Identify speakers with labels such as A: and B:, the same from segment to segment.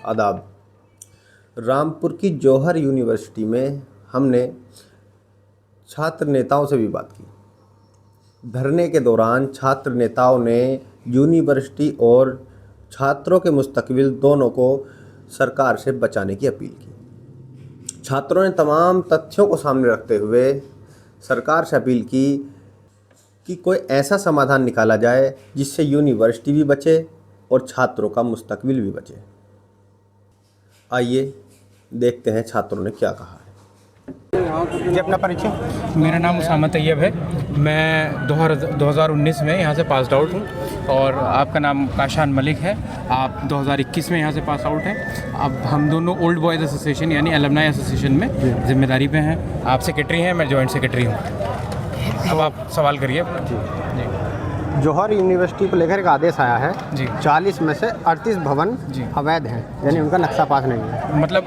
A: आदाब। रामपुर की जौहर यूनिवर्सिटी में हमने छात्र नेताओं से भी बात की। धरने के दौरान छात्र नेताओं ने यूनिवर्सिटी और छात्रों के मुस्तकबिल दोनों को सरकार से बचाने की अपील की। छात्रों ने तमाम तथ्यों को सामने रखते हुए सरकार से अपील की कि कोई ऐसा समाधान निकाला जाए जिससे यूनिवर्सिटी भी बचे और छात्रों का मुस्तकबिल भी बचे। आइए देखते हैं छात्रों ने क्या कहा है।
B: जी, अपना परिचय।
C: मेरा नाम उसामा तैयब है। मैं 2019 में यहाँ से पास आउट हूँ और आपका नाम काशान मलिक है। आप 2021 में यहाँ से पास आउट हैं। अब हम दोनों ओल्ड बॉयज़ एसोसिएशन यानी एलमनाई एसोसिएशन में जिम्मेदारी पे हैं। आप सेक्रेटरी हैं, मैं जॉइंट सेक्रेटरी हूँ। अब आप सवाल करिए। जी,
B: जौहर यूनिवर्सिटी को लेकर एक आदेश आया है
C: जी।
B: 40 में से 38 भवन
C: जी।
B: अवैध हैं, यानी उनका नक्शा पास नहीं है।
C: मतलब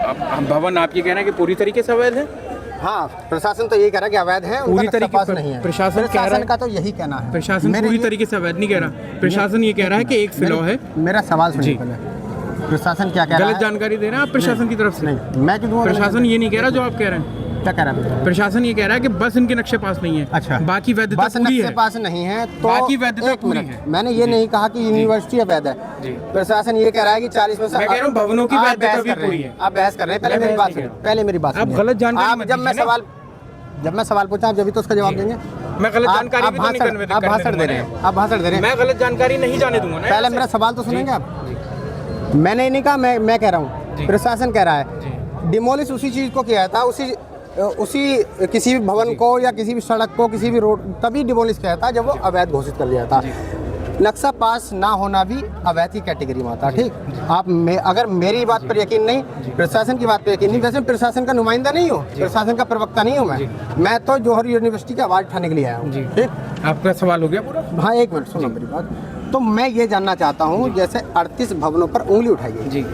C: भवन आप ये कह रहे हैं कि पूरी तरीके से अवैध है?
B: हाँ, प्रशासन तो यही कह रहा है कि अवैध है, उनका नक्शा पास नहीं है।
C: प्रशासन कह रहा है,
B: का तो यही कहना है।
C: प्रशासन पूरी तरीके से अवैध नहीं कह रहा। प्रशासन ये कह रहा है कि एक फ्लॉ है।
B: मेरा सवाल सुनिए पहले। प्रशासन क्या कह रहा है?
C: गलत जानकारी दे रहे हैं आप प्रशासन की तरफ से।
B: नहीं, मैं क्यों दूंगा?
C: प्रशासन ये नहीं कह रहा जो आप कह रहे हैं।
B: क्या कह रहा है?
C: प्रशासन ये कह रहा है कि बस इनके नक्शे पास नहीं है।
B: अच्छा,
C: बाकी वैधता
B: बस
C: पूरी
B: नक्शे
C: है।
B: पास नहीं है तो
C: बाकी वैधता
B: एक
C: पूरी
B: मिनट,
C: है।
B: मैंने ये नहीं कहा कि यूनिवर्सिटी अवैध है। प्रशासन ये कह रहा है कि 40 में से
C: मैं कह रहा हूँ भवनों की
B: आप
C: वैधता
B: बहस
C: भी
B: कर रहे
C: पूरी
B: हैं।
C: है।
B: आप बहस कर रहे हैं। पहले मेरी बात
C: आप
B: सुनिए।
C: गलत जानकारी
B: आप
C: मत
B: जब मैं
C: दीजिए ना।
B: सवाल पूछा आप जब भी तो उसका जवाब देंगे।
C: मैं गलत जानकारी भी तो नहीं करने
B: आप भाषण दे रहे हैं। आप भाषण दे रहे हैं।
C: मैं गलत जानकारी नहीं जाने दूंगा ना।
B: पहले मेरा सवाल तो सुनेंगे आप। मैंने नहीं कहा, मैं कह रहा हूँ, प्रशासन कह रहा है डिमोलिश उसी चीज़ को किया था, उसी किसी भी भवन को या किसी भी सड़क को, किसी भी रोड तभी डिमोलिश किया था जब वो अवैध घोषित कर दिया था। नक्शा पास ना होना भी अवैध की कैटेगरी में आता। ठीक, आप अगर मेरी बात पर यकीन नहीं, प्रशासन की बात पर यकीन नहीं, वैसे प्रशासन का नुमाइंदा नहीं हो, प्रशासन का प्रवक्ता नहीं हूँ मैं तो जौहर यूनिवर्सिटी की आवाज़ उठाने के लिए आया हूँ। ठीक,
C: आपका सवाल हो गया पूरा?
B: हाँ, एक मिनट सुनो मेरी बात। तो मैं ये जानना चाहता हूँ, जैसे 38 भवनों पर उंगली उठाई गई जी।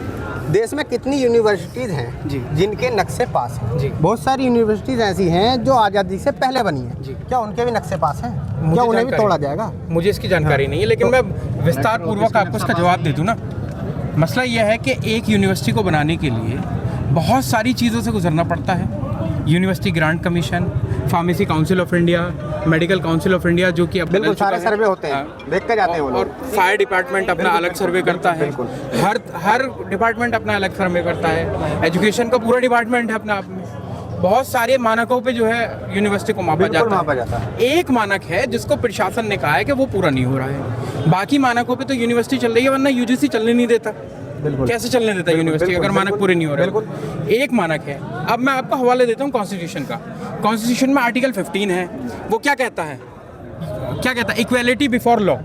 B: देश में कितनी यूनिवर्सिटीज़ हैं जिनके नक्शे पास हैं? बहुत सारी यूनिवर्सिटीज़ ऐसी हैं जो आज़ादी से पहले बनी हैं। क्या उनके भी नक्शे पास हैं? क्या उन्हें भी तोड़ा जाएगा?
C: मुझे इसकी जानकारी नहीं है, लेकिन मैं विस्तार पूर्वक आपको इसका जवाब दे दूँ ना। मसला यह है कि एक यूनिवर्सिटी को बनाने के लिए बहुत सारी चीज़ों से गुजरना पड़ता है। University grant commission, pharmacy council of India, medical council of India, जो कि अब
B: बिल्कुल सारे सर्वे होते हैं, देखते जाते हैं वो लोग।
C: और फायर डिपार्टमेंट अपना अलग सर्वे करता है। हर डिपार्टमेंट अपना अलग सर्वे करता है। एजुकेशन का पूरा डिपार्टमेंट है अपना आप में। बहुत सारे मानकों पे जो है यूनिवर्सिटी को मापा जाता है। एक मानक है जिसको प्रशासन ने कहा है कि वो पूरा नहीं हो रहा है। बाकी मानकों पे तो यूनिवर्सिटी चल रही है, वरना यूजीसी चलने नहीं देता। कैसे चलने देता है यूनिवर्सिटी अगर मानक पूरे नहीं हो रहे? एक मानक है। अब मैं आपको हवाले देता हूँ कॉन्स्टिट्यूशन का। कॉन्स्टिट्यूशन में आर्टिकल 15 है, वो क्या कहता है? इक्वालिटी बिफोर लॉ,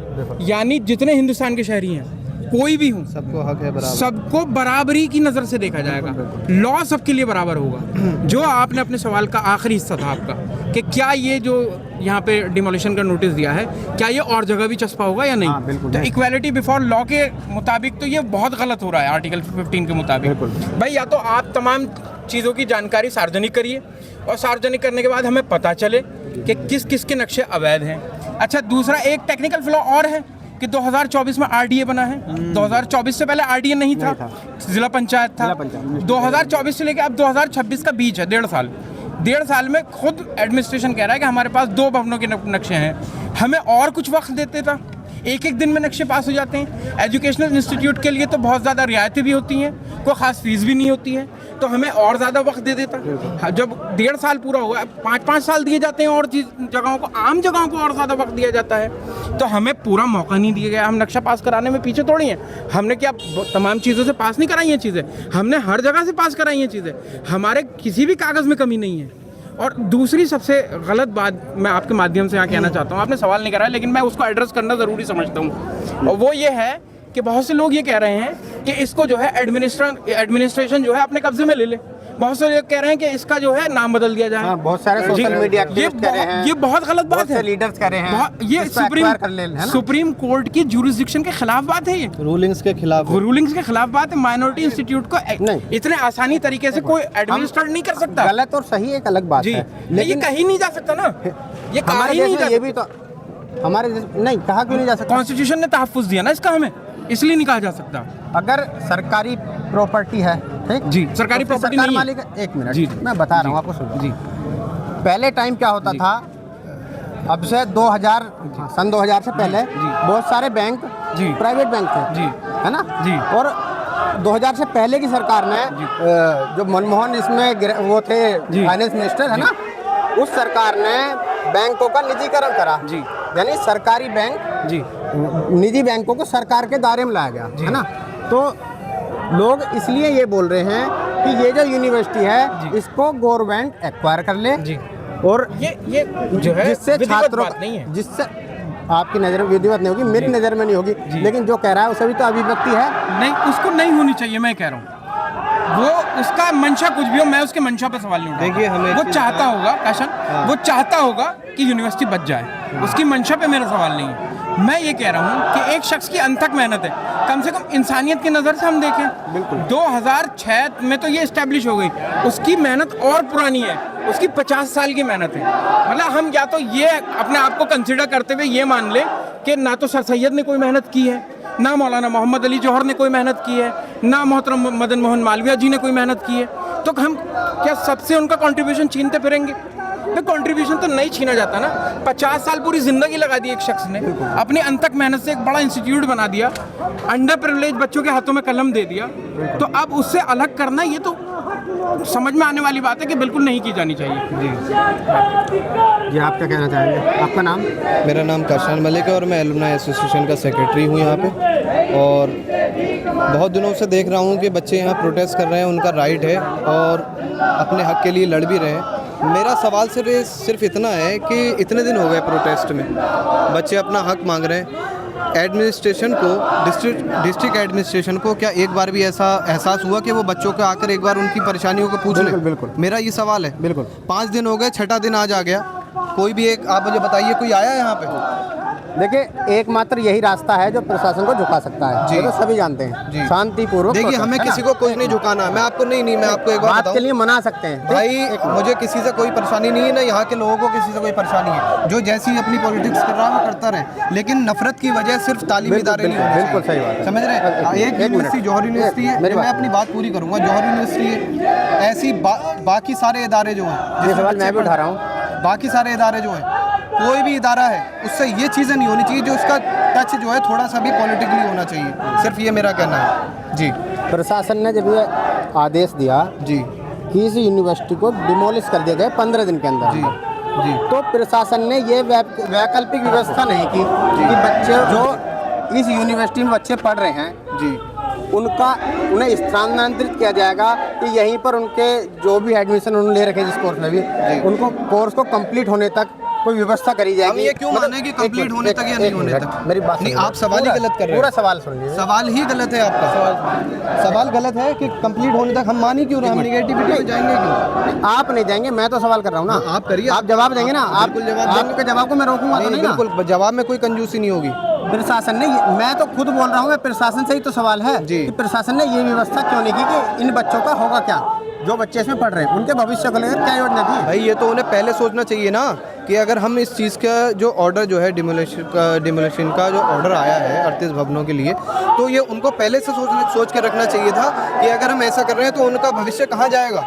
C: यानी जितने हिंदुस्तान के शहरी हैं, कोई भी हो, सबको हक है बराबर, सबको बराबरी की नज़र से देखा जाएगा। लॉ सबके लिए बराबर होगा। जो आपने अपने सवाल का आखिरी हिस्सा था आपका कि क्या ये जो यहाँ पे डिमोलिशन का नोटिस दिया है, क्या ये और जगह भी चस्पा होगा या नहीं? तो इक्वालिटी बिफोर लॉ के मुताबिक तो ये बहुत गलत हो रहा है। आर्टिकल 15 के मुताबिक भाई, या तो आप तमाम चीज़ों की जानकारी सार्वजनिक करिए और सार्वजनिक करने के बाद हमें पता चले कि किस किस के नक्शे अवैध हैं। अच्छा, दूसरा एक टेक्निकल फ्लॉ और है कि 2024 में आरडीए बना है। 2024 से पहले आरडीए नहीं था, जिला पंचायत था। 2024 से लेकर अब 2026 का बीच है, 1.5 साल में खुद एडमिनिस्ट्रेशन कह रहा है कि हमारे पास 2 भवनों के नक्शे हैं। हमें और कुछ वक्त देते था, एक दिन में नक्शे पास हो जाते हैं। एजुकेशनल इंस्टीट्यूट के लिए तो बहुत ज़्यादा रियायतें भी होती हैं, कोई ख़ास फीस भी नहीं होती है, तो हमें और ज़्यादा वक्त दे देता। जब 1.5 साल पूरा हुआ, 5-5 साल दिए जाते हैं और जगहों को, आम जगहों को और ज़्यादा वक्त दिया जाता है, तो हमें पूरा मौका नहीं दिया गया। हम नक्शा पास कराने में पीछे थोड़ी हैं। हमने क्या तमाम चीज़ों से पास नहीं कराई हैं चीज़ें? हमने हर जगह से पास कराई हैं चीज़ें। हमारे किसी भी कागज़ में कमी नहीं है। और दूसरी सबसे गलत बात मैं आपके माध्यम से यहाँ कहना चाहता हूँ, आपने सवाल नहीं करा है लेकिन मैं उसको एड्रेस करना ज़रूरी समझता हूँ, और वो ये है कि बहुत से लोग ये कह रहे हैं कि इसको जो है एडमिनिस्ट्रेशन जो है अपने कब्जे में ले ले। बहुत से लोग कह रहे हैं कि इसका जो है नाम बदल दिया जाए।
B: बहुत सारे सोशल मीडिया एक्टिविस्ट कह रहे हैं,
C: ये बहुत गलत बात है।
B: लीडर्स कह रहे हैं,
C: ये सुप्रीम कोर्ट की जुरिस्डिक्शन के खिलाफ बात है। ये रूलिंग्स के खिलाफ बात है। माइनॉरिटी इंस्टीट्यूट को इतने आसानी तरीके से कोई एडमिनिस्ट्रेट नहीं कर सकता।
B: गलत और सही एक अलग बात है,
C: लेकिन ये कहीं नहीं जा सकता ना। ये कहा ही नहीं जा सकता।
B: ये भी तो हमारे नहीं कहा क्यों नहीं जा सकता?
C: कॉन्स्टिट्यूशन ने तहफ्फुज़ दिया ना इसका हमें। इसलिए नहीं कहा जा सकता।
B: अगर सरकारी प्रॉपर्टी है, ठीक
C: जी, सरकारी
B: तो फिर
C: प्रॉपर्टी
B: सरकार
C: नहीं है।
B: मालिक, एक मिनट
C: जी, जी।
B: मैं बता रहा हूँ आपको, सुनिए।
C: जी
B: पहले टाइम क्या होता था, अब से 2000 सन 2000 से पहले बहुत सारे बैंक
C: जी।
B: प्राइवेट बैंक थे,
C: जी।
B: है ना
C: जी।
B: और 2000 से पहले की सरकार ने जो मनमोहन इसमें वो थे
C: जी।
B: फाइनेंस मिनिस्टर, है ना, उस सरकार ने बैंकों का निजीकरण करा।
C: जी।
B: यानी सरकारी बैंक
C: जी
B: निजी बैंकों को सरकार के दायरे में लाया गया, है ना। तो लोग इसलिए ये बोल रहे हैं कि ये जो यूनिवर्सिटी है इसको गवर्नमेंट एक्वायर कर ले,
C: जी।
B: और
C: ये जो है
B: जिससे
C: विधिवत
B: छात्रों
C: बात नहीं है।
B: जिससे आपकी नज़र में विधिवत नहीं होगी, मेरी नज़र में नहीं होगी, लेकिन जो कह रहा है उसे भी तो अभिव्यक्ति है।
C: नहीं, उसको नहीं होनी चाहिए, मैं कह रहा हूँ। वो उसका मंशा कुछ भी हो, मैं उसके मंशा पे सवाल नहीं उठा।
D: देखिए, हमें
C: वो चाहता होगा काशन, वो चाहता होगा कि यूनिवर्सिटी बच जाए, उसकी मंशा पे मेरा सवाल नहीं है। मैं ये कह रहा हूँ कि एक शख्स की अनथक मेहनत है, कम से कम इंसानियत की नज़र से हम देखें। बिल्कुल 2006 में तो ये इस्टेब्लिश हो गई, उसकी मेहनत और पुरानी है, उसकी 50 साल की मेहनत है। मतलब हम या तो ये अपने आप को कंसिडर करते हुए ये मान लें कि ना तो सर सैयद ने कोई मेहनत की है, ना मौलाना मोहम्मद अली जौहर ने कोई मेहनत की है, ना मोहतरम मदन मोहन मालवीय जी ने कोई मेहनत की है, तो हम क्या सबसे उनका कंट्रीब्यूशन छीनते फिरेंगे? तो कंट्रीब्यूशन तो नहीं छीना जाता ना। 50 साल पूरी जिंदगी लगा दी एक शख्स ने, अपनी अनथक मेहनत से एक बड़ा इंस्टीट्यूट बना दिया, अंडर प्रिविलेज बच्चों के हाथों में कलम दे दिया, तो अब उससे अलग करना ये तो समझ में आने वाली बात है कि बिल्कुल नहीं की जानी चाहिए।
B: जी आप क्या कहना चाहेंगे? आपका नाम?
D: मेरा नाम काशान मलिक है और मैं एलुमनाई एसोसिएशन का सेक्रेटरी हूँ यहाँ पे। और बहुत दिनों से देख रहा हूँ कि बच्चे यहाँ प्रोटेस्ट कर रहे हैं, उनका राइट है और अपने हक के लिए लड़ भी रहे हैं। मेरा सवाल सिर्फ इतना है कि इतने दिन हो गए प्रोटेस्ट में, बच्चे अपना हक मांग रहे हैं। एडमिनिस्ट्रेशन को, डिस्ट्रिक्ट एडमिनिस्ट्रेशन को क्या एक बार भी ऐसा एहसास हुआ कि वो बच्चों को आकर एक बार उनकी परेशानियों को पूछ ले?
B: बिल्कुल।
D: मेरा ये सवाल है।
B: बिल्कुल।
D: 5 दिन हो गए, 6ठा दिन आज आ गया, कोई भी एक, आप मुझे बताइए, कोई आया यहाँ पे?
B: देखिए, एकमात्र यही रास्ता है जो प्रशासन को झुका सकता है,
D: जी।
B: ये तो सभी जानते हैं।
D: जी।
B: शांतिपूर्वक
D: देखिए, हमें किसी को कुछ नहीं झुकाना है। मैं आपको नहीं मैं आपको एक बात
B: बात के
D: बताऊं
B: लिए मना सकते हैं
D: भाई, मुझे किसी से कोई परेशानी नहीं है, ना यहाँ के लोगों को किसी से कोई परेशानी है। जो जैसी अपनी पॉलिटिक्स कर रहा है वो करता रहे, लेकिन नफरत की वजह सिर्फ तालीमी इदारे नहीं होने चाहिए।
B: बिल्कुल सही बात है।
D: समझ रहे हैं? एक यूनिवर्सिटी जौहर यूनिवर्सिटी है, मैं अपनी बात पूरी करूंगा। जौहर यूनिवर्सिटी है, ऐसी बाकी सारे इदारे जो हैं,
B: ये सवाल मैं भी उठा रहा हूँ।
D: बाकी सारे इदारे जो हैं, कोई भी इदारा है उससे ये चीज़ें नहीं होनी चाहिए जो उसका टच जो है थोड़ा सा भी पॉलिटिकली होना चाहिए। सिर्फ ये मेरा कहना है। जी।
B: प्रशासन ने जब ये आदेश दिया
D: जी
B: कि इस यूनिवर्सिटी को डिमोलिश कर दिया जाए 15 दिन के अंदर,
D: जी जी
B: तो प्रशासन ने ये वैकल्पिक व्यवस्था नहीं की कि बच्चे जो इस यूनिवर्सिटी में बच्चे पढ़ रहे हैं
D: जी
B: उन्हें स्थानांतरित किया जाएगा कि यहीं पर उनके जो भी एडमिशन उन्होंने ले रखे जिस कोर्स में भी, उनको कोर्स को कंप्लीट होने तक कोई व्यवस्था करी जाएगी।
D: हम ये क्यों माने कि कंप्लीट होने तक या नहीं होने तक?
B: मेरी बात
D: नहीं,
B: सुनिए।
D: आप सवाल ही गलत कर रहे हैं।
B: पूरा सवाल सुन लीजिए।
D: सवाल ही गलत है आपका। सवाल गलत है कि कंप्लीट होने तक हम मान ही क्यों रहे? हम निगेटिविटी में जाएंगे क्यों?
B: आप नहीं जाएंगे, मैं तो सवाल कर रहा हूँ ना।
D: आप करिए,
B: आप जवाब देंगे ना। आप
D: बिल्कुल जवाब देंगे।
B: आपके जवाब को मैं रोकूंगा तो नहीं ना।
D: बिल्कुल, जवाब में कोई कंजूसी नहीं होगी।
B: प्रशासन ने मैं तो खुद बोल रहा हूँ, प्रशासन से ही तो सवाल है
D: जी।
B: कि प्रशासन ने ये व्यवस्था क्यों नहीं की कि इन बच्चों का होगा क्या, जो बच्चे इसमें पढ़ रहे हैं उनके भविष्य को लेकर क्या योजना थी?
D: भाई, ये तो उन्हें पहले सोचना चाहिए ना कि अगर हम इस चीज़ का जो ऑर्डर जो है डिमोलिशन का जो ऑर्डर आया है 38 भवनों के लिए, तो ये उनको पहले से सोच के रखना चाहिए था कि अगर हम ऐसा कर रहे हैं तो उनका भविष्य कहाँ जाएगा,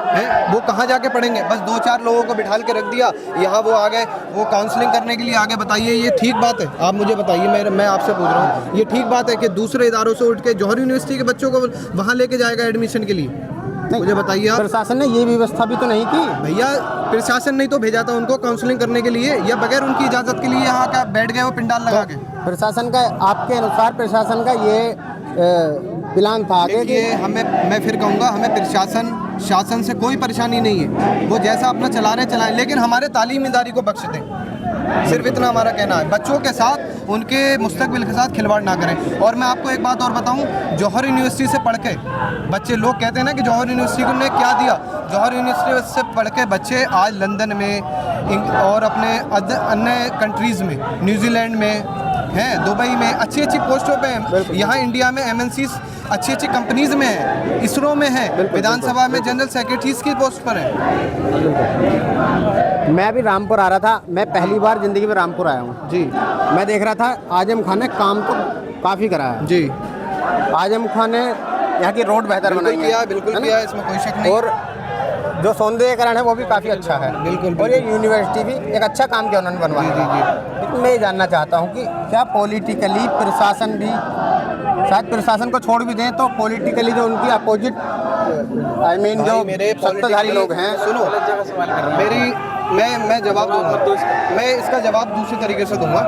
D: है वो कहाँ जाके पढ़ेंगे? बस 2-4 लोगों को बिठाल के रख दिया, यहाँ वो आ गए, वो काउंसलिंग करने के लिए आगे। बताइए, ये ठीक बात है? आप मुझे बताइए, मैं आपसे पूछ रहा हूँ, ये ठीक बात है कि दूसरे इदारों से उठ के जौहर यूनिवर्सिटी के बच्चों को वहाँ लेके जाएगा एडमिशन के लिए? मुझे बताइए आप।
B: प्रशासन ने ये व्यवस्था भी तो नहीं की
D: भैया। प्रशासन नहीं तो भेजा था उनको काउंसलिंग करने के लिए, या बगैर उनकी इजाज़त के लिए यहाँ का बैठ गए वो पिंडाल लगा के?
B: प्रशासन का, आपके अनुसार प्रशासन का ये प्लान था आगे कि
D: मैं फिर कहूँगा, हमें शासन से कोई परेशानी नहीं है, वो जैसा अपना चला रहे चलाएं, लेकिन हमारे तालीम इदारे को बख्श दें। सिर्फ इतना हमारा कहना है। बच्चों के साथ, उनके मुस्तकबिल के साथ खिलवाड़ ना करें। और मैं आपको एक बात और बताऊं, जौहर यूनिवर्सिटी से पढ़ के बच्चे, लोग कहते हैं ना कि जौहर यूनिवर्सिटी ने क्या दिया, जौहर यूनिवर्सिटी से पढ़ के बच्चे आज लंदन में और अपने अन्य कंट्रीज़ में, न्यूजीलैंड में, हैं, दुबई में अच्छी अच्छी पोस्टों पे हैं, यहाँ इंडिया में MNCs अच्छी अच्छी कंपनीज में हैं, इसरो में हैं, विधानसभा में जनरल सेक्रेटरीज की पोस्ट पर हैं।
B: मैं अभी रामपुर आ रहा था, मैं पहली बार ज़िंदगी में रामपुर आया हूँ
D: जी।
B: मैं देख रहा था आजम खान ने काम तो काफ़ी करा है
D: जी,
B: आजम खान ने यहाँ की रोड बेहतर बनाई है,
D: बिल्कुल किया, इसमें कोई शक नहीं।
B: और जो सौंदर्यीकरण है वो भी काफ़ी अच्छा है,
D: बिल्कुल,
B: और ये यूनिवर्सिटी भी एक अच्छा काम किया उन्होंने बनवाया।
D: जी।
B: लेकिन मैं ये जानना चाहता हूँ कि क्या पॉलिटिकली प्रशासन भी, शायद प्रशासन को छोड़ भी दें तो पॉलिटिकली जो उनकी अपोजिट जो
D: मेरे
B: सत्ताधारी लोग हैं,
D: सुनो मेरी, मैं जवाब दूंगा, मैं इसका जवाब दूसरे तरीके से दूंगा।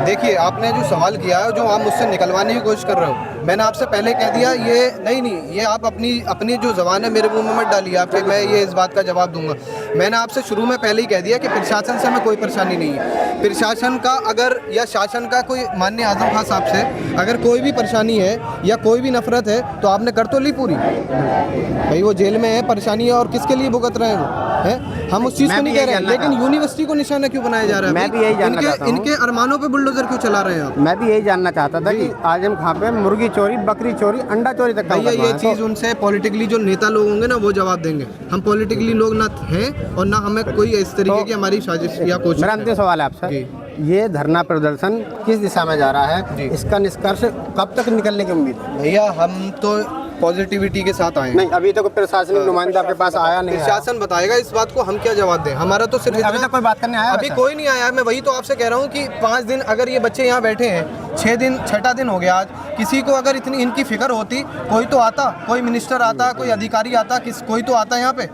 D: देखिए, आपने जो सवाल किया है, जो आप मुझसे निकलवाने की कोशिश कर रहे हो, मैंने आपसे पहले कह दिया, ये नहीं, ये आप अपनी जो ज़बान है मेरे मुंह में मत डालिए आप, मैं ये इस बात का जवाब दूंगा। मैंने आपसे शुरू में पहले ही कह दिया कि प्रशासन से हमें कोई परेशानी नहीं है। प्रशासन का अगर, या शासन का कोई, माननीय आजम खान साहब से अगर कोई भी परेशानी है या कोई भी नफरत है तो आपने कर तो ली पूरी। भाई वो जेल में है, परेशानी है, और किसके लिए भुगत रहे हैं वो, हैं? हम उस चीज़ को नहीं कह रहे हैं, लेकिन यूनिवर्सिटी को निशाना क्यों बनाया जा रहा है?
B: मैं भी यही जानना चाहता हूं।
D: इनके अरमानों पे बुलडोजर क्यों चला रहे हैं आप?
B: मैं भी यही जानना चाहता था कि आजम खान पे मुर्गी चोरी, बकरी चोरी, अंडा चोरी तक का
D: भैया ये
B: मुकदमा है,
D: चीज़ उनसे पॉलिटिकली जो नेता लोग होंगे ना वो जवाब देंगे। हम पॉलिटिकली लोग ना हैं और ना हमें कोई इस तरीके की हमारी साजिश या कोशिश।
B: मेरा अंतिम सवाल है आपसे, ये धरना प्रदर्शन किस दिशा में जा रहा है, इसका निष्कर्ष कब तक निकलने की उम्मीद है?
D: भैया हम तो पॉजिटिविटी के साथ आए हैं।
B: नहीं, अभी तक प्रशासनिक नुमाइंदा आपके पास आया नहीं है।
D: प्रशासन बताएगा इस बात को, हम क्या जवाब दें? हमारा तो सिर्फ
B: अभी तक कोई बात करने आया?
D: अभी कोई नहीं आया। मैं वही तो आपसे कह रहा हूँ कि 5 दिन अगर ये बच्चे यहाँ बैठे हैं, 6 दिन, 6ठा दिन हो गया आज, किसी को अगर इतनी इनकी फिक्र होती, कोई तो आता, कोई मिनिस्टर आता, कोई अधिकारी आता, कोई तो आता यहाँ पे।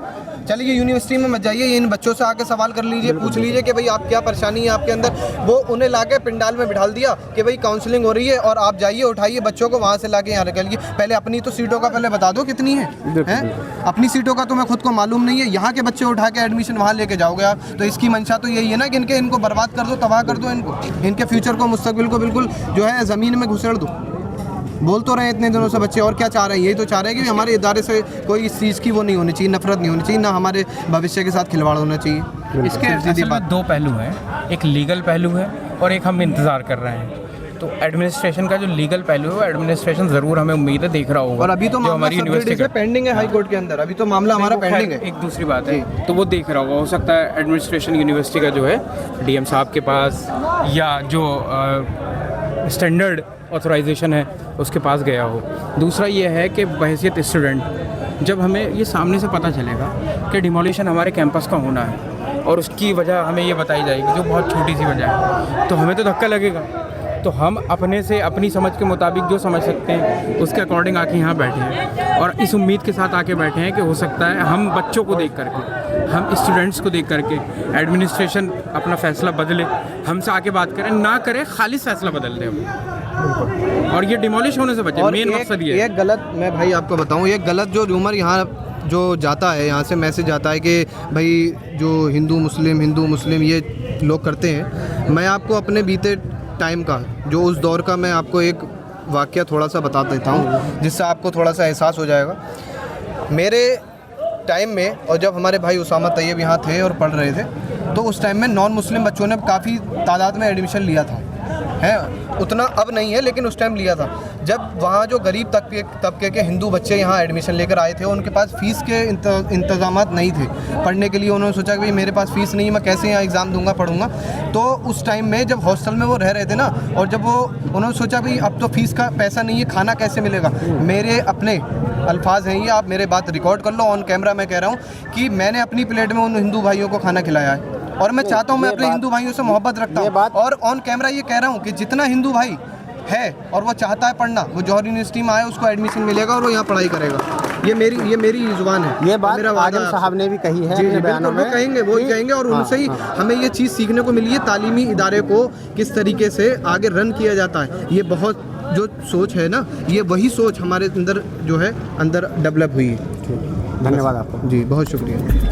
D: चलिए यूनिवर्सिटी में मत जाइए, इन बच्चों से आके सवाल कर लीजिए, पूछ लीजिए कि भाई आप क्या परेशानी है आपके अंदर। वो उन्हें लाके पिंडाल में बिठाल दिया कि भाई काउंसलिंग हो रही है और आप जाइए, उठाइए बच्चों को, वहाँ से लाके यहाँ रख लीजिए। पहले अपनी तो सीटों का पहले बता दो कितनी है, हैं? अपनी सीटों का तो मैं खुद को मालूम नहीं है, यहाँ के बच्चे उठा के एडमिशन वहाँ लेके जाओगे आप, तो इसकी मंशा तो यही है ना कि इनको बर्बाद कर दो, तबाह कर दो, इनके फ्यूचर को, मुस्तकबिल को बिल्कुल जो है ज़मीन में घुसेड़ दो। बोल तो रहे हैं इतने दिनों से बच्चे, और क्या चाह रहे हैं? यही तो चाह रहे हैं कि हमारे इदारे से कोई इस चीज़ की वो नहीं होनी चाहिए, नफरत नहीं होनी चाहिए, ना हमारे भविष्य के साथ खिलवाड़ होना चाहिए।
C: इसके असल में 2 पहलू हैं, एक लीगल पहलू है और एक हम इंतज़ार कर रहे हैं। तो एडमिनिस्ट्रेशन का जो लीगल पहलू है, एडमिनिस्ट्रेशन ज़रूर हमें उम्मीद है देख रहा होगा,
D: और अभी तो
C: जो हमारी यूनिवर्सिटी का
D: पेंडिंग है हाई कोर्ट के अंदर, अभी तो मामला हमारा पेंडिंग है।
C: एक दूसरी बात है, तो वो देख रहा होगा। हो सकता है एडमिनिस्ट्रेशन यूनिवर्सिटी का जो है डीएम साहब के पास, या जो स्टैंडर्ड ऑथराइजेशन है उसके पास गया हो। दूसरा ये है कि बहैसियत स्टूडेंट, जब हमें ये सामने से पता चलेगा कि डिमोलिशन हमारे कैंपस का होना है और उसकी वजह हमें ये बताई जाएगी, जो बहुत छोटी सी वजह है, तो हमें तो धक्का लगेगा। तो हम अपने से, अपनी समझ के मुताबिक जो समझ सकते हैं उसके अकॉर्डिंग आके यहाँ बैठे हैं, और इस उम्मीद के साथ आके बैठे हैं कि हो सकता है हम बच्चों को देख करके, हम स्टूडेंट्स को देख करके एडमिनिस्ट्रेशन अपना फ़ैसला बदले, हमसे आके बात करें, ना करें, खालिस फ़ैसला बदल दें हम, और ये डिमोलिश होने से बचे। मेन मकसद ये है।
D: गलत, मैं भाई आपको बताऊँ, ये गलत जो रूमर यहाँ जो जाता है, यहाँ से मैसेज आता है कि भाई जो हिंदू मुस्लिम ये लोग करते हैं। मैं आपको अपने बीते टाइम का, जो उस दौर का, मैं आपको एक वाक़या थोड़ा सा बता देता हूँ जिससे आपको थोड़ा सा एहसास हो जाएगा। मेरे टाइम में, और जब हमारे भाई उसामा तैयब यहाँ थे और पढ़ रहे थे, तो उस टाइम में नॉन मुस्लिम बच्चों ने काफ़ी तादाद में एडमिशन लिया था, है उतना अब नहीं है लेकिन उस टाइम लिया था। जब वहाँ जो गरीब तबके के हिंदू बच्चे यहाँ एडमिशन लेकर आए थे, उनके पास फ़ीस के इंतज़ामात नहीं थे पढ़ने के लिए। उन्होंने सोचा कि भाई मेरे पास फ़ीस नहीं है, मैं कैसे यहाँ एग्ज़ाम दूंगा, पढ़ूंगा। तो उस टाइम में जब हॉस्टल में वो रह रहे थे ना, और जब वो उन्होंने सोचा भाई अब तो फ़ीस का पैसा नहीं है, खाना कैसे मिलेगा। मेरे अपने अल्फाज हैं ये, आप मेरे बात रिकॉर्ड कर लो, ऑन कैमरा मैं कह रहा हूँ कि मैंने अपनी प्लेट में उन हिंदू भाइयों को खाना खिलाया है, और मैं चाहता हूँ, मैं अपने हिंदू भाइयों से मोहब्बत रखता हूँ, और ऑन कैमरा ये कह रहा हूँ कि जितना हिंदू भाई है और वो चाहता है पढ़ना, वो जौहर यूनिवर्सिटी में आए, उसको एडमिशन मिलेगा और वो यहाँ पढ़ाई करेगा। ये मेरी जुबान है।
B: ये बात आजम साहब ने भी कही है अपने बयानों में।
D: वो कहेंगे, वो ही कहेंगे, और उनसे ही हमें ये चीज़ सीखने को मिली है, तालीमी इदारे को किस तरीके से आगे रन किया जाता है। ये बहुत जो सोच है ना, ये वही सोच हमारे अंदर जो है अंदर डेवलप हुई है।
B: धन्यवाद आपको।
D: जी बहुत शुक्रिया।